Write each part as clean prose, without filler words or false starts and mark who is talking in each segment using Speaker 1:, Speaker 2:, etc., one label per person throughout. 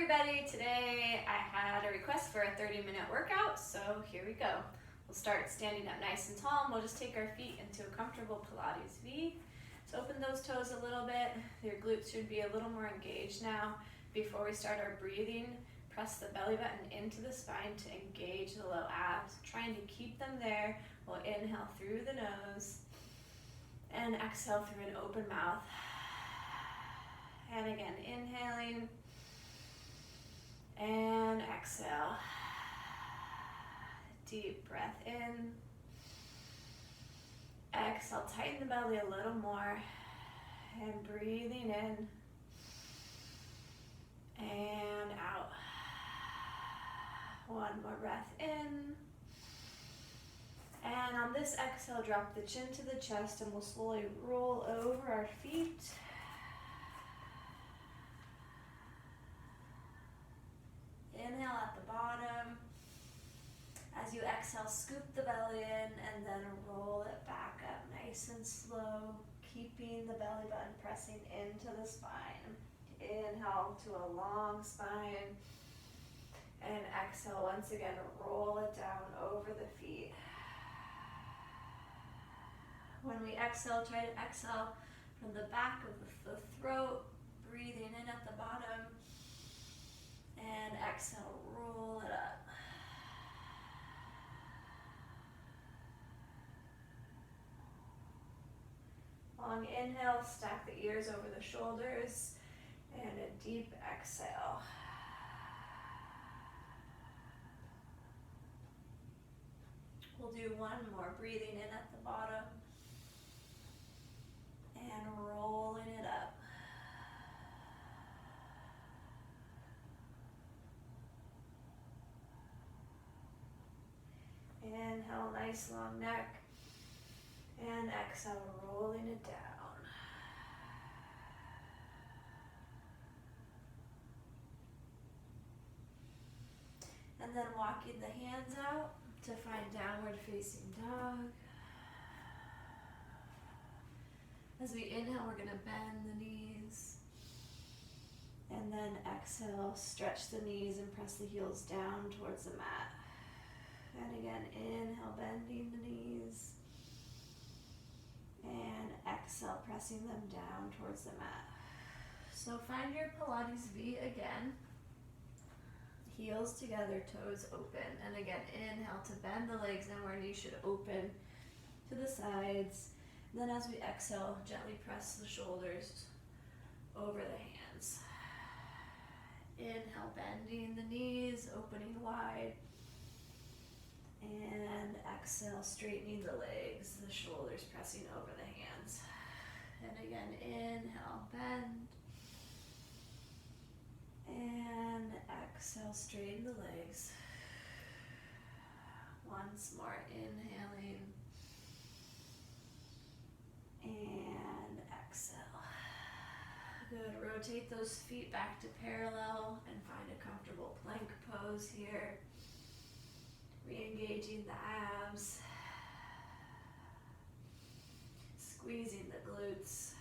Speaker 1: everybody, today I had a request for a 30-minute workout, so here we go. We'll start standing up nice and tall, and we'll just take our feet into a comfortable Pilates V. So open those toes a little bit. Your glutes should be a little more engaged now. Before we start our breathing, press the belly button into the spine to engage the low abs, trying to keep them there. We'll inhale through the nose and exhale through an open mouth. And again, inhaling and exhale. Deep breath in. Exhale, tighten the belly a little more. And breathing in and out. One more breath in. And on this exhale, drop the chin to the chest and we'll slowly roll over our feet. Inhale at the bottom. As you exhale, scoop the belly in and then roll it back up nice and slow, keeping the belly button pressing into the spine. Inhale to a long spine. And exhale, once again, roll it down over the feet. When we exhale, try to exhale from the back of the throat, breathing in at the bottom. And exhale, roll it up. Long inhale, stack the ears over the shoulders, and a deep exhale. We'll do one more, breathing in at the bottom, and rolling it up. Inhale, nice long neck, and exhale, rolling it down. And then walking the hands out to find downward facing dog. As we inhale, we're gonna bend the knees. And then exhale, stretch the knees and press the heels down towards the mat. And again, inhale, bending the knees. And exhale, pressing them down towards the mat. So find your Pilates V again. Heels together, toes open. And again, inhale to bend the legs and our knees should open to the sides. Then as we exhale, gently press the shoulders over the hands. Inhale, bending the knees, opening wide. And exhale, straightening the legs, the shoulders pressing over the hands. And again, inhale, bend. And exhale, straighten the legs. Once more, inhaling. And exhale. Good, rotate those feet back to parallel and find a comfortable plank pose here. Re-engaging the abs, squeezing the glutes,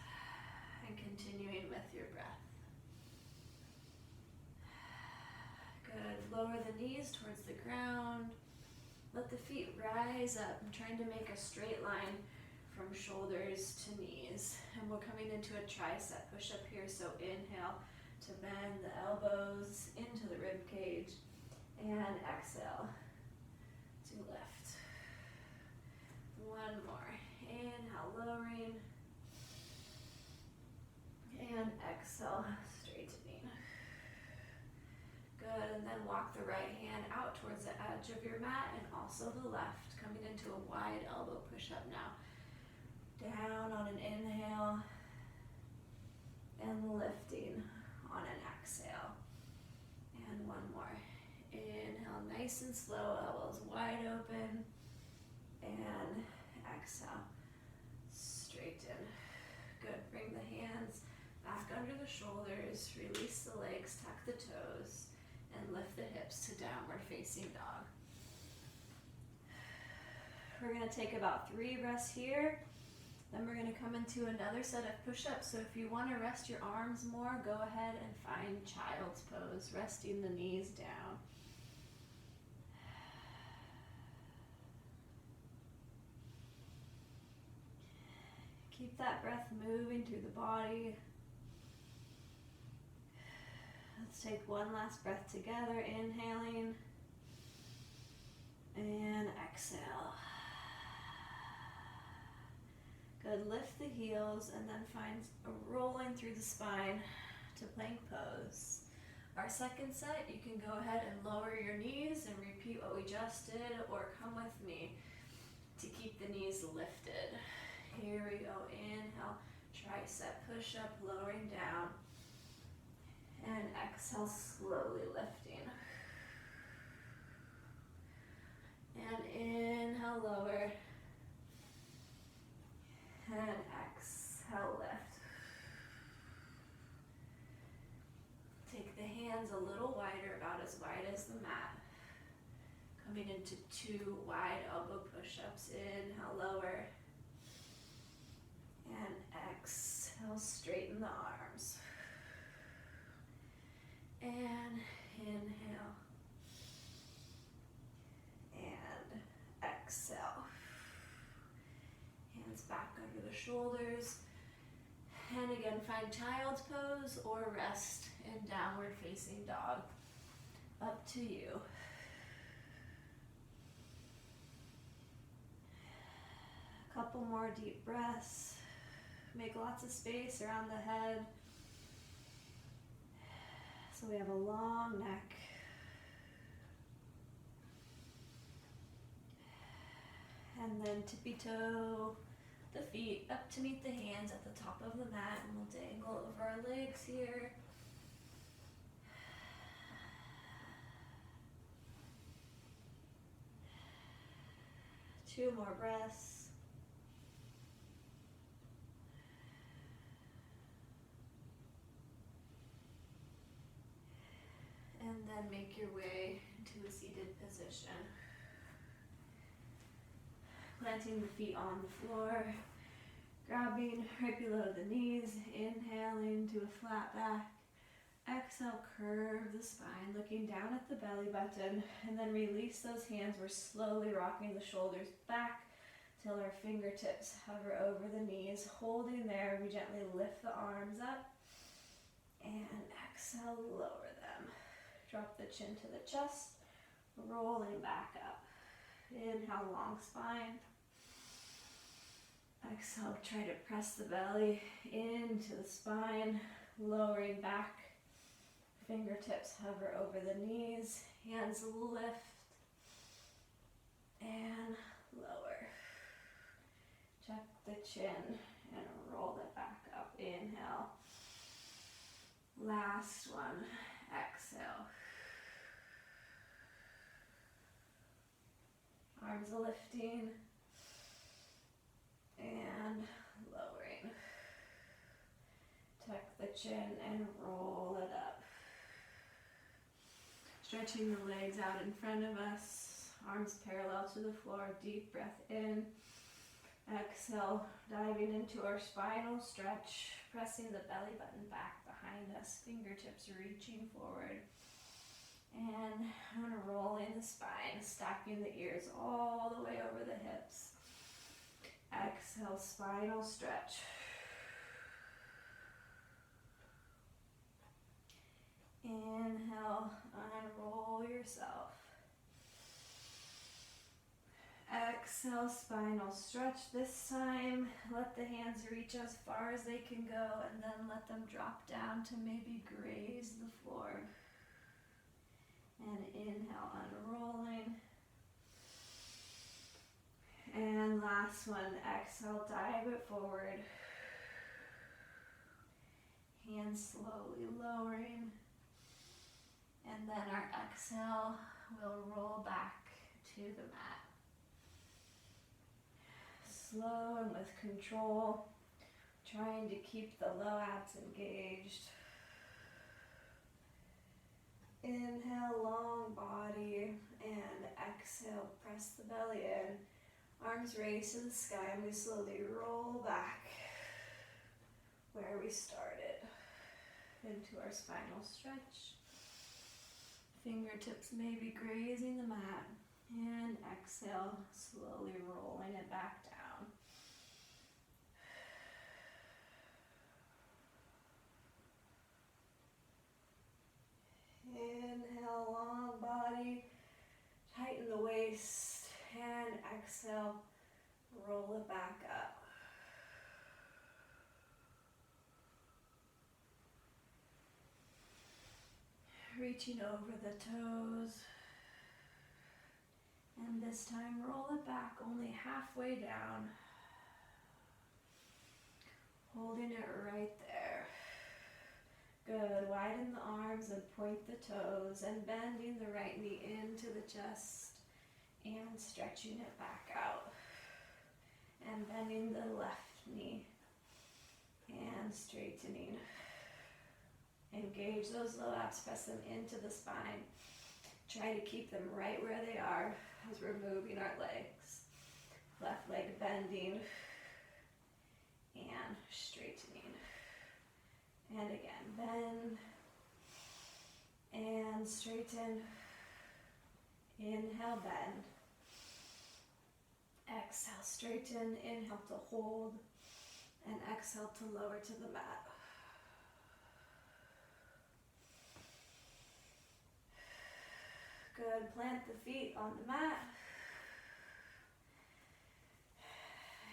Speaker 1: and continuing with your breath. Good, lower the knees towards the ground. Let the feet rise up. I'm trying to make a straight line from shoulders to knees. And we're coming into a tricep push-up here, so inhale to bend the elbows into the rib cage, and exhale to lift. One more. Inhale, lowering. And exhale, straightening. Good, and then walk the right hand out towards the edge of your mat and also the left, coming into a wide elbow push-up now. Down on an inhale and lifting on an exhale. And one more. Inhale, nice and slow, elbows wide open, and exhale, straighten. Good, bring the hands back under the shoulders, release the legs, tuck the toes, and lift the hips to downward facing dog. We're gonna take about 3 breaths here, Then we're going to come into another set of push-ups. So if you want to rest your arms more, go ahead and find child's pose, resting the knees down. Keep that breath moving through the body. Let's take one last breath together, inhaling and exhale. Good, lift the heels and then find a rolling through the spine to plank pose. Our second set, you can go ahead and lower your knees and repeat what we just did, or come with me to keep the knees lifted. Here we go, inhale, tricep push-up, lowering down, and exhale, slowly lifting. And inhale, lower, and exhale, lift. Take the hands a little wider, about as wide as the mat. Coming into 2 wide elbow push-ups. Inhale, lower, and exhale, straighten the arms. And inhale, and exhale. Hands back under the shoulders. And again, find child's pose or rest in downward facing dog. Up to you. A couple more deep breaths. Make lots of space around the head, so we have a long neck. And then tippy toe the feet up to meet the hands at the top of the mat, and we'll dangle over our legs here. Two more breaths. And then make your way into a seated position. Planting the feet on the floor, grabbing right below the knees, inhaling to a flat back. Exhale, curve the spine, looking down at the belly button, and then release those hands. We're slowly rocking the shoulders back till our fingertips hover over the knees. Holding there, we gently lift the arms up, and exhale, lower them. Drop the chin to the chest, rolling back up. Inhale, long spine. Exhale, try to press the belly into the spine, lowering back. Fingertips hover over the knees, hands lift and lower. Check the chin and roll it back up. Inhale. Last one. Exhale. Arms lifting and lowering. Tuck the chin and roll it up. Stretching the legs out in front of us, arms parallel to the floor, deep breath in. Exhale, diving into our spinal stretch, pressing the belly button back behind us, fingertips reaching forward. And unrolling the spine, stacking the ears all the way over the hips. Exhale, spinal stretch. Inhale, unroll yourself. Exhale, spinal stretch. This time, let the hands reach as far as they can go, and then let them drop down to maybe graze the floor. And inhale, unrolling. And last one, exhale, dive it forward. Hands slowly lowering. And then our exhale will roll back to the mat. Slow and with control, trying to keep the low abs engaged. Inhale, long body, and exhale, press the belly in. Arms raised to the sky, and we slowly roll back where we started into our spinal stretch. Fingertips may be grazing the mat. And exhale, slowly rolling it back down. Inhale, long body, tighten the waist, and exhale, roll it back up. Reaching over the toes. And this time, roll it back only halfway down. Holding it right there. Good. Widen the arms and point the toes, and bending the right knee into the chest and stretching it back out. And bending the left knee and straightening. Engage those low abs, press them into the spine. Try to keep them right where they are as we're moving our legs. Left leg bending and straightening. And again, bend and straighten. Inhale, bend. Exhale, straighten. Inhale to hold. And exhale to lower to the mat. Good. Plant the feet on the mat.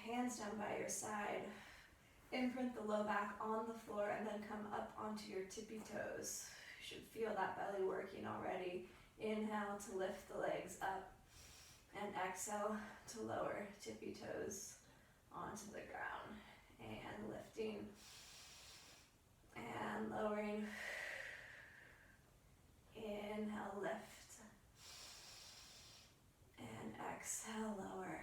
Speaker 1: Hands down by your side. Imprint the low back on the floor and then come up onto your tippy toes. You should feel that belly working already. Inhale to lift the legs up. And exhale to lower tippy toes onto the ground. And lifting. And lowering. Inhale, lift. And exhale, lower.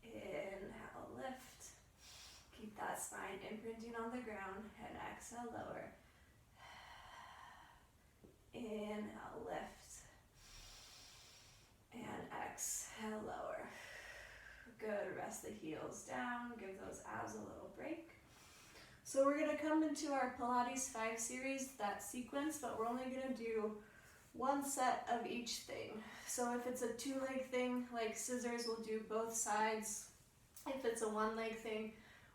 Speaker 1: Inhale, lift. Keep that spine imprinting on the ground. And exhale, lower. Inhale, lift. And exhale, lower. Good. Rest the heels down. Give those abs a little break. So we're going to come into our Pilates 5 series, that sequence, but we're only going to do one set of each thing. So if it's a 2-leg thing, like scissors, we'll do both sides. If it's a 1-leg thing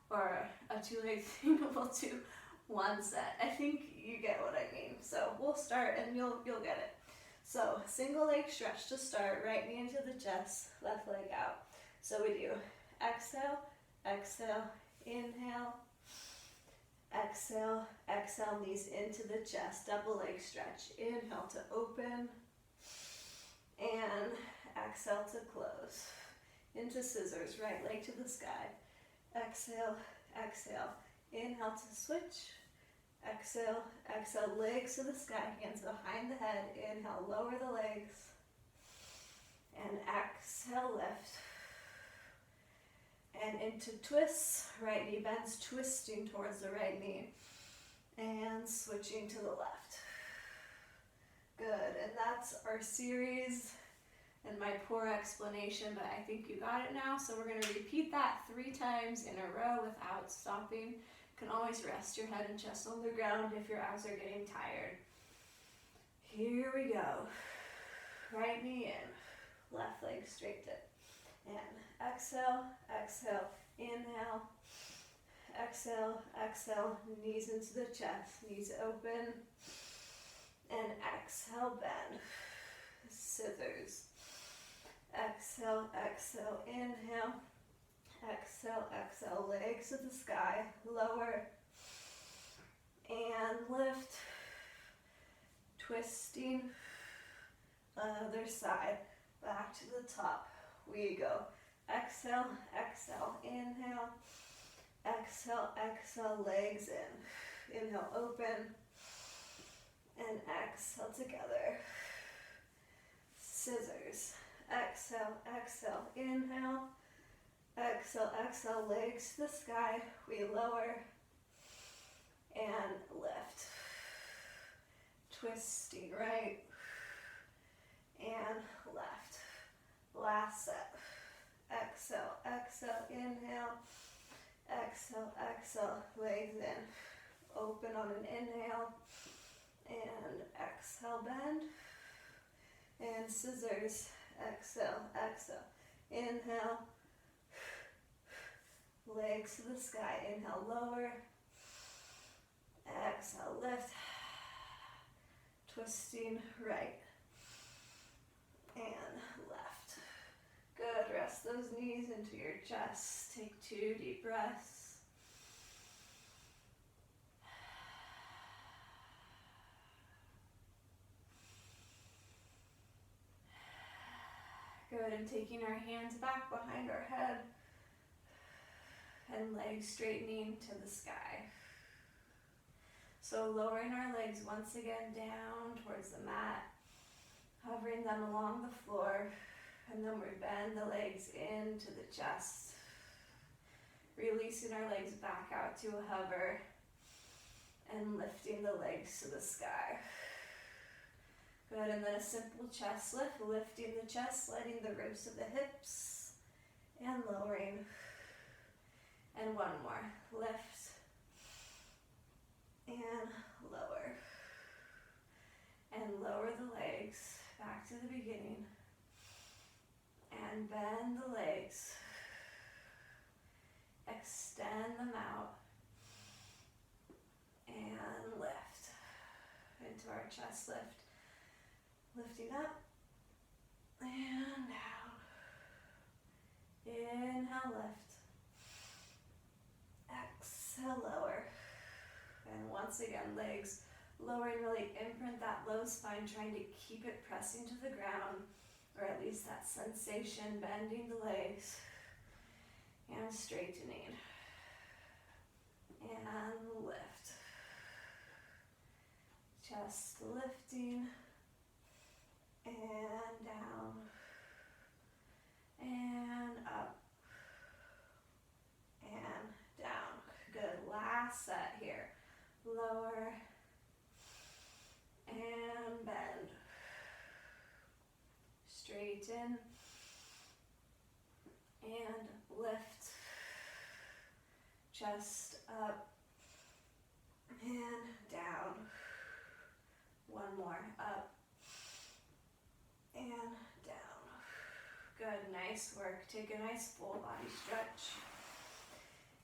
Speaker 1: or a 2-leg thing, we'll do one set. I think you get what I mean. So we'll start and you'll get it. So single leg stretch to start, right knee into the chest, left leg out. So we do exhale, exhale, inhale, exhale, exhale, knees into the chest, double leg stretch. Inhale to open, and exhale to close. Into scissors, right leg to the sky. Exhale, exhale, inhale to switch. Exhale, exhale, legs to the sky, hands behind the head. Inhale, lower the legs, and exhale, lift. And into twists, right knee bends, twisting towards the right knee. And switching to the left. Good, and that's our series and my poor explanation, but I think you got it now. So we're gonna repeat that 3 times in a row without stopping. You can always rest your head and chest on the ground if your abs are getting tired. Here we go. Right knee in, left leg straighten. And exhale, exhale, inhale, exhale, exhale, knees into the chest, knees open, and exhale, bend, scissors, exhale, exhale, inhale, exhale, exhale, legs to the sky, lower, and lift, twisting, other side, back to the top. We go. Exhale, exhale, inhale. Exhale, exhale, legs in. Inhale, open. And exhale together. Scissors. Exhale, exhale, inhale. Exhale, exhale, legs to the sky. We lower. And lift. Twisting right. And left. Last set. Exhale, exhale, inhale. Exhale, exhale, legs in. Open on an inhale. And exhale, bend. And scissors. Exhale, exhale. Inhale. Legs to the sky. Inhale, lower. Exhale, lift. Twisting right and left. Good. Rest those knees into your chest. Take 2 deep breaths. Good. And taking our hands back behind our head and legs straightening to the sky. So lowering our legs once again down towards the mat, hovering them along the floor, and then we bend the legs into the chest, releasing our legs back out to a hover, and lifting the legs to the sky. Good, and then a simple chest lift, lifting the chest, sliding the ribs to the hips, and lowering. And one more, lift, and lower. And lower the legs back to the beginning. And bend the legs. Extend them out. And lift. Into our chest lift. Lifting up. And down. Inhale, lift. Exhale, lower. And once again, legs lowering, really imprint that low spine, trying to keep it pressing to the ground, or at least that sensation, bending the legs and straightening. And lift. Chest lifting and down and up and down. Good. Last set here. Lower and bend. Straighten and lift. Chest up and down. One more. Up and down. Good. Nice work. Take a nice full body stretch.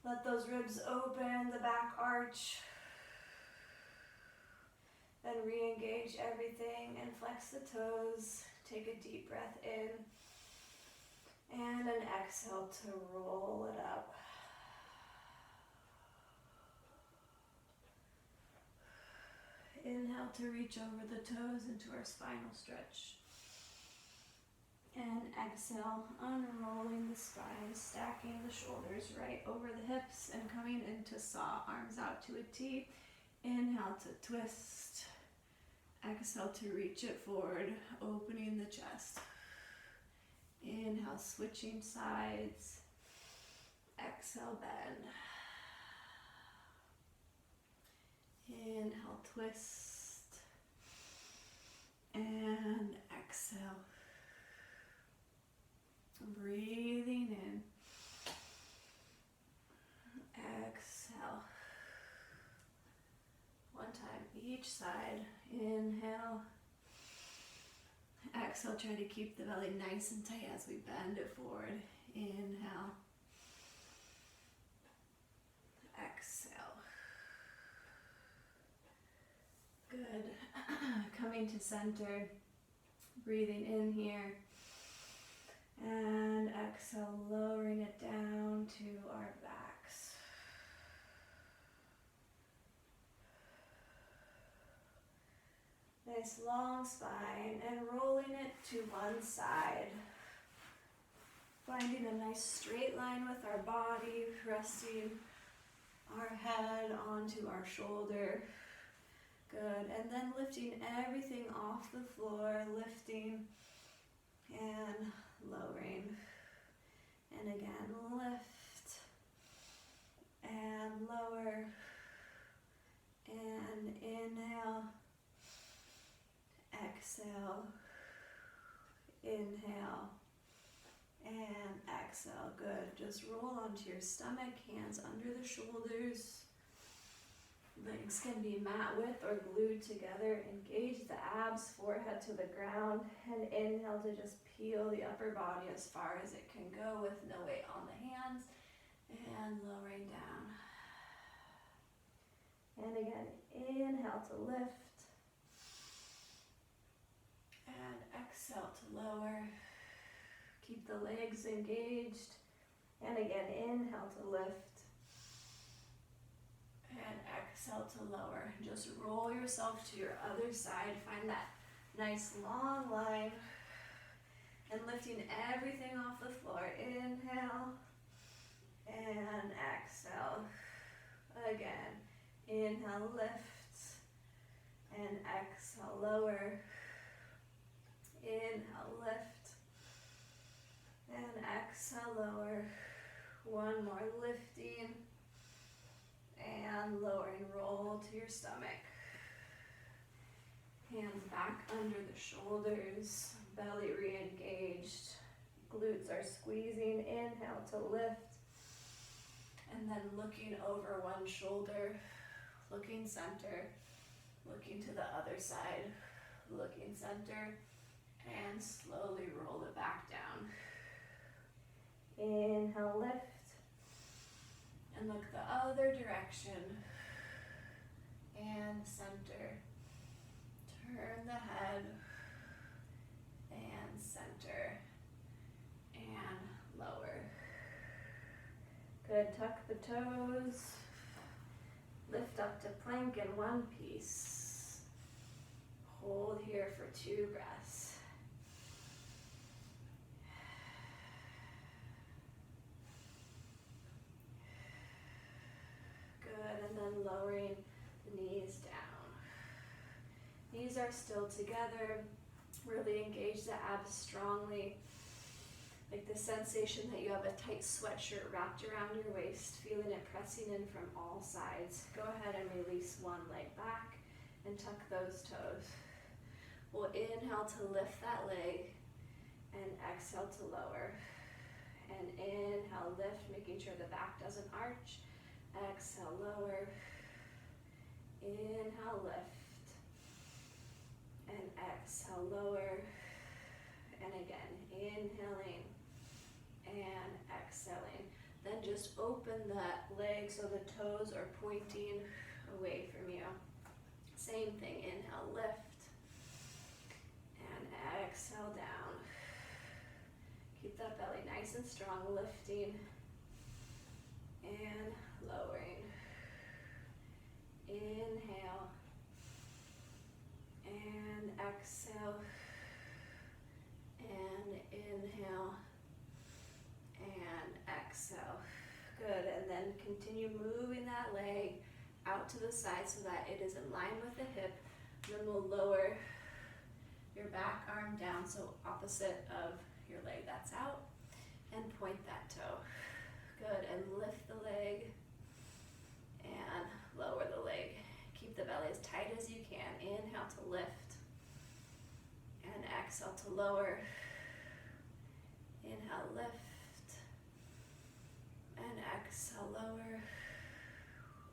Speaker 1: Let those ribs open, the back arch. Then re-engage everything and flex the toes. Take a deep breath in. And an exhale to roll it up. Inhale to reach over the toes into our spinal stretch. And exhale, unrolling the spine, stacking the shoulders right over the hips and coming into saw, arms out to a T. Inhale to twist. Exhale to reach it forward, opening the chest. Inhale, switching sides. Exhale, bend. Inhale, twist. And exhale. Breathing in. Exhale. One time each side. Inhale. Exhale, try to keep the belly nice and tight as we bend it forward. Inhale. Exhale. Good. Coming to center. Breathing in here. And exhale, lowering it down to our backs. Nice long spine and rolling it to one side. Finding a nice straight line with our body, resting our head onto our shoulder. Good. And then lifting everything off the floor, lifting and lowering. And again, lift and lower. And inhale. Exhale. Inhale. And exhale, good. Just roll onto your stomach, hands under the shoulders. Legs can be mat width or glued together. Engage the abs, forehead to the ground. And inhale to just peel the upper body as far as it can go with no weight on the hands. And lowering down. And again, inhale to lift. And exhale to lower. Keep the legs engaged. And again, inhale to lift. And exhale to lower. Just roll yourself to your other side. Find that nice long line. And lifting everything off the floor. Inhale. And exhale. Again. Inhale, lift. And exhale, lower. Inhale, lift. And exhale, lower. One more, lifting. And lowering, roll to your stomach. Hands back under the shoulders. Belly re-engaged. Glutes are squeezing. Inhale to lift. And then looking over one shoulder. Looking center. Looking to the other side. Looking center. And slowly roll it back down. Inhale, lift. And look the other direction. And center. Turn the head. And center. And lower. Good, tuck the toes. Lift up to plank in one piece. Hold here for 2 breaths. Good, and then lowering the knees down. Knees are still together. Really engage the abs strongly. Like the sensation that you have a tight sweatshirt wrapped around your waist, feeling it pressing in from all sides. Go ahead and release one leg back and tuck those toes. We'll inhale to lift that leg and exhale to lower. And inhale, lift, making sure the back doesn't arch. Exhale, lower. Inhale, lift. And exhale, lower. And again, inhaling and exhaling. Then just open that leg so the toes are pointing away from you. Same thing, inhale, lift. And exhale down. Keep that belly nice and strong, lifting and lowering. Inhale and exhale. And inhale and exhale. Good, and then continue moving that leg out to the side so that it is in line with the hip. Then we'll lower your back arm down, so opposite of your leg that's out, and point that toe. Good, and lift the leg and lower the leg. Keep the belly as tight as you can. Inhale to lift and exhale to lower. Inhale, lift and exhale, lower.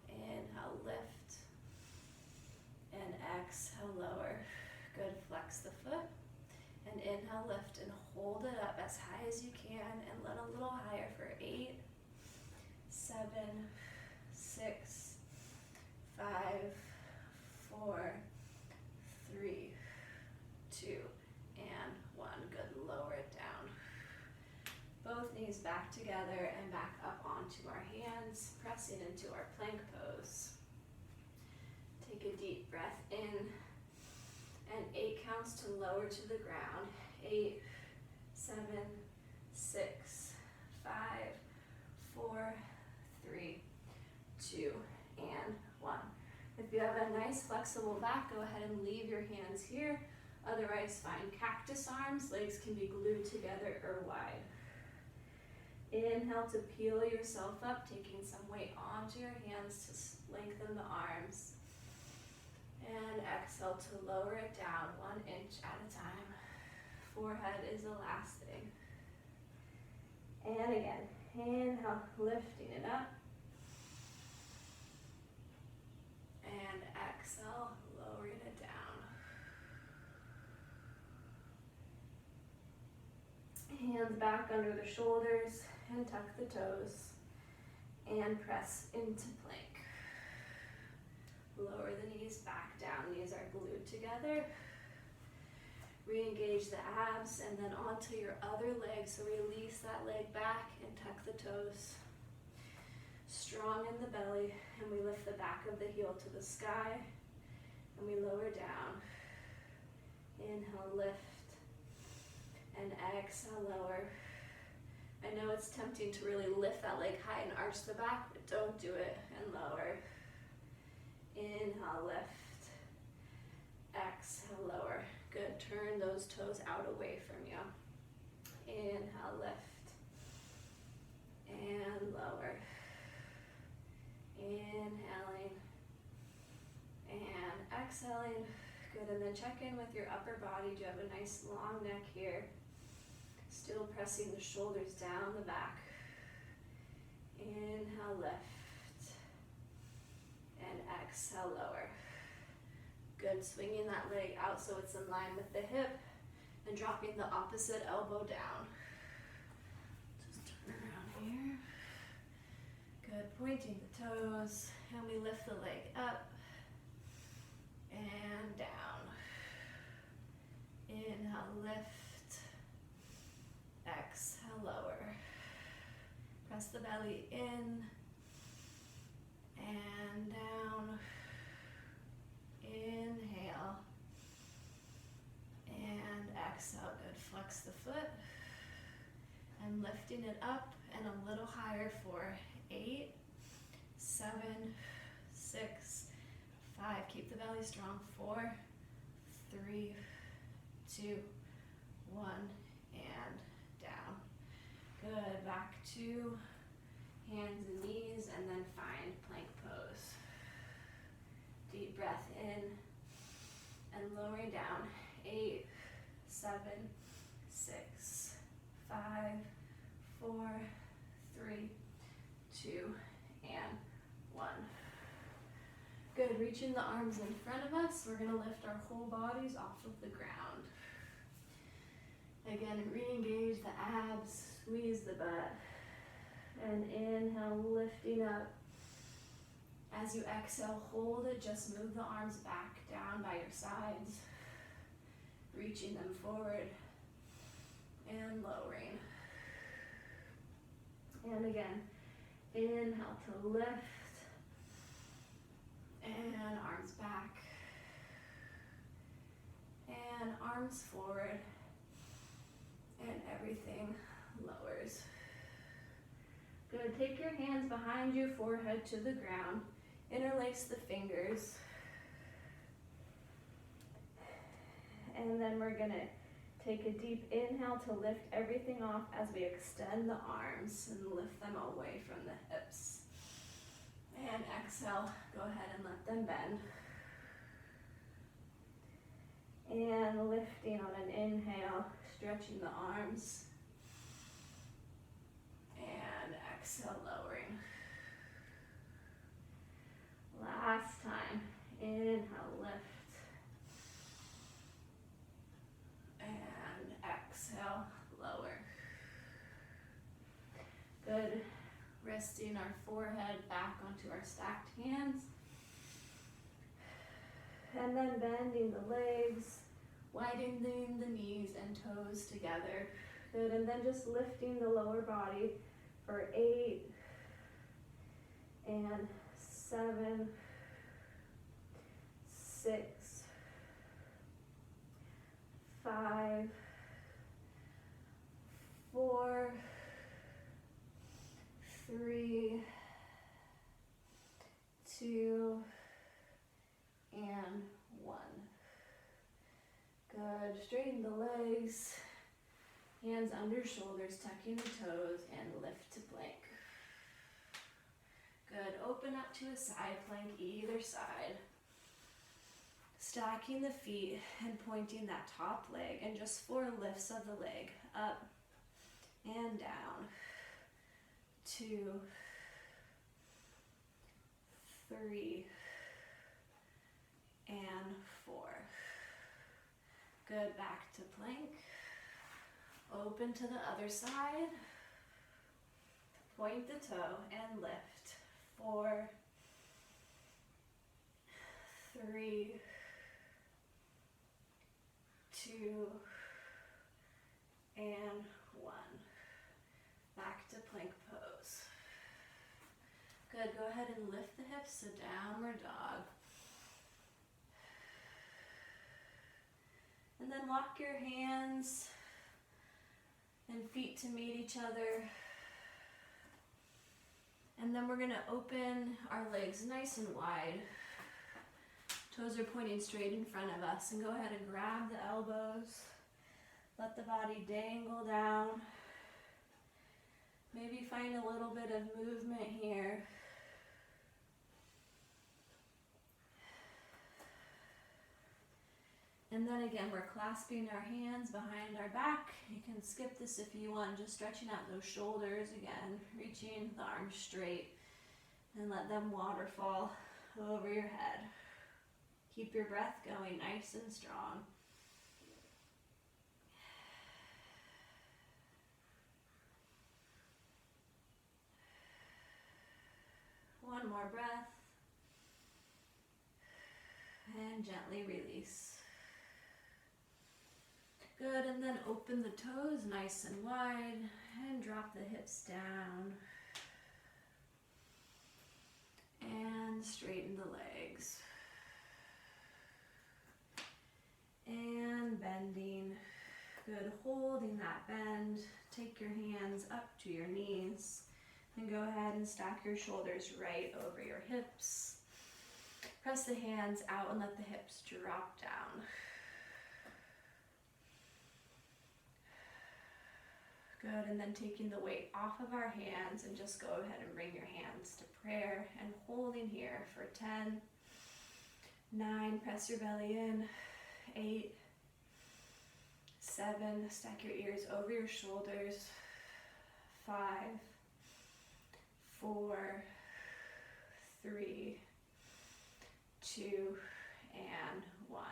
Speaker 1: Inhale, lift and exhale, lower. Good, flex the foot and inhale, lift and hold it up as high as you can and let a little higher for 8, 7, 6, 5, 4, 3, 2, and 1. Good, lower it down. Both knees back together and back up onto our hands, pressing into our plank pose. Take a deep breath in, and 8 counts to lower to the ground. 8, 7, 6, 5, 4, 3, 2, and 1. If you have a nice flexible back, go ahead and leave your hands here. Otherwise, find cactus arms. Legs can be glued together or wide. Inhale to peel yourself up, taking some weight onto your hands to lengthen the arms. And exhale to lower it down 1 inch at a time. Forehead is the last thing. And again, inhale, lifting it up. And exhale, lowering it down. Hands back under the shoulders and tuck the toes. And press into plank. Lower the knees back down. Knees are glued together. Re-engage the abs and then onto your other leg. So release that leg back and tuck the toes. Strong in the belly, and we lift the back of the heel to the sky, and we lower down. Inhale, lift, and exhale, lower. I know it's tempting to really lift that leg high and arch the back, but don't do it, and lower. Inhale, lift, exhale, lower. Good, turn those toes out away from you. Inhale, lift, and lower. Inhaling and exhaling. Good, and then check in with your upper body. Do you have a nice long neck here? Still pressing the shoulders down the back. Inhale, lift, and exhale, lower. Good, swinging that leg out so it's in line with the hip and dropping the opposite elbow down. Just turn around here. Good, pointing the toes, and we lift the leg up and down. Inhale, lift, exhale, lower. Press the belly in and down. Inhale and exhale. Good, flex the foot and lifting it up and a little higher for 8, 7, 6, 5. Keep the belly strong. 4, 3, 2, 1, and down. Good. Back to hands and knees, and then find plank pose. Deep breath in and lowering down. 8, 7, 6, 5, 4, 3, 2, and 1. Good, reaching the arms in front of us. We're gonna lift our whole bodies off of the ground. Again, re-engage the abs, squeeze the butt, and inhale, lifting up. As you exhale, hold it, just move the arms back down by your sides, reaching them forward and lowering. And again, inhale to lift, and arms back, and arms forward, and everything lowers. Good, take your hands behind you, forehead to the ground, interlace the fingers, and then we're gonna take a deep inhale to lift everything off as we extend the arms and lift them away from the hips. And exhale, go ahead and let them bend. And lifting on an inhale, stretching the arms. And exhale, lowering. Last time, inhale, lift. And exhale, lower. Good. Resting our forehead back onto our stacked hands. And then bending the legs, widening the knees and toes together. Good, and then just lifting the lower body for 8 and 7, 6, 5, 4, 3, 2, and 1. Good. Straighten the legs, hands under shoulders, tucking the toes, and lift to plank. Good. Open up to a side plank either side. Stacking the feet and pointing that top leg, and just 4 lifts of the leg up and down. 2, 3, and 4. Good, back to plank. Open to the other side. Point the toe and lift. 4, 3, 2, and 1. Back to plank pose. Good, go ahead and lift the hips to downward dog. And then walk your hands and feet to meet each other. And then we're going to open our legs nice and wide. Toes are pointing straight in front of us. And go ahead and grab the elbows. Let the body dangle down. Maybe find a little bit of movement here. And then again, we're clasping our hands behind our back. You can skip this if you want, just stretching out those shoulders again, reaching the arms straight, and let them waterfall over your head. Keep your breath going nice and strong. One more breath. And gently release. Good, and then open the toes nice and wide and drop the hips down. And straighten the legs. And bending. Good, holding that bend. Take your hands up to your knees. And go ahead and stack your shoulders right over your hips. Press the hands out and let the hips drop down. Good, and then taking the weight off of our hands and just go ahead and bring your hands to prayer and holding here for 10, 9, press your belly in, 8, 7, stack your ears over your shoulders, 5, 4, 3, 2, and 1.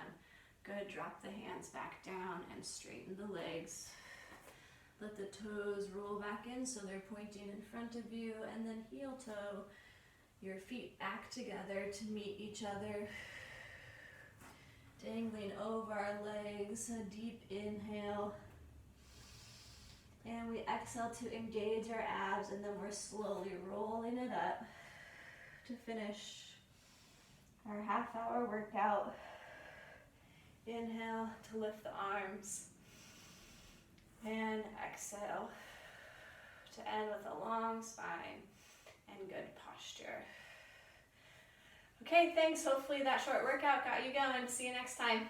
Speaker 1: Good, drop the hands back down and straighten the legs. Let the toes roll back in so they're pointing in front of you, and then heel toe your feet back together to meet each other. Dangling over our legs, a deep inhale. And we exhale to engage our abs, and then we're slowly rolling it up to finish our half-hour workout. Inhale to lift the arms. And exhale to end with a long spine and good posture. Okay, thanks. Hopefully that short workout got you going. See you next time.